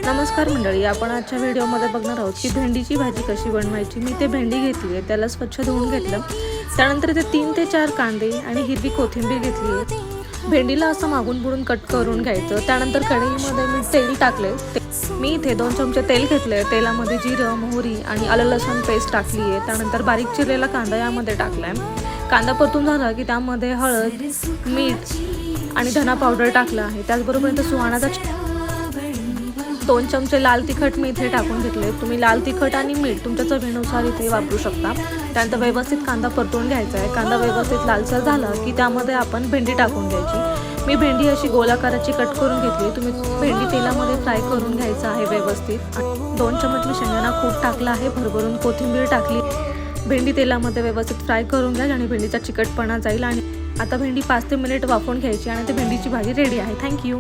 नमस्कार मंडळी, आपण आजच्या व्हिडिओमध्ये बघणार आहोत की भेंडीची भाजी कशी बनवायची। मी ते भेंडी घेतली आहे, त्याला स्वच्छ धुवून घेतलं। त्यानंतर ते 3 ते 4 कांदे आणि हिरवी कोथिंबीर घेतली आहे। भेंडीला असं मागून पुढून कट करून घ्यायचं। त्यानंतर कढईमध्ये मी तेल टाकले। मी इथे 2 चमचे तेल घेतले। तेलामध्ये जिरं, मोहरी आणि आलं लसूण पेस्ट टाकली आहे। त्यानंतर बारीक चिरलेला कांदा यामध्ये टाकलाय। कांदा परतून झाला की त्यामध्ये हळद, मीठ आणि धना पावडर टाकला आहे। त्याचबरोबर इथे सुहाणाचा 2 चमचे लाल तिखट मी इथे टाकून घेतले। तुम्ही लाल तिखट आणि मीठ तुमच्या चवीनुसार इथे वापरू शकता। त्यानंतर व्यवस्थित कांदा परतून घ्यायचा आहे। कांदा व्यवस्थित लालसर झाला की त्यामध्ये आपण भेंडी टाकून घ्यायची। मी भेंडी अशी गोलाकाराची कट करून घेतली। तुम्ही भेंडी तेलामध्ये फ्राय करून घ्यायचं आहे व्यवस्थित। 2 चमचे मी शेंगदाणा कूट टाकला आहे। भरभरून कोथिंबीर टाकली। भेंडी तेलामध्ये व्यवस्थित फ्राय करून घ्या आणि भेंडीचा चिकटपणा जाईल। आणि आता भेंडी 5 ते मिनिट वाफवून घ्यायची आणि ते भेंडीची भाजी रेडी आहे। थँक्यू।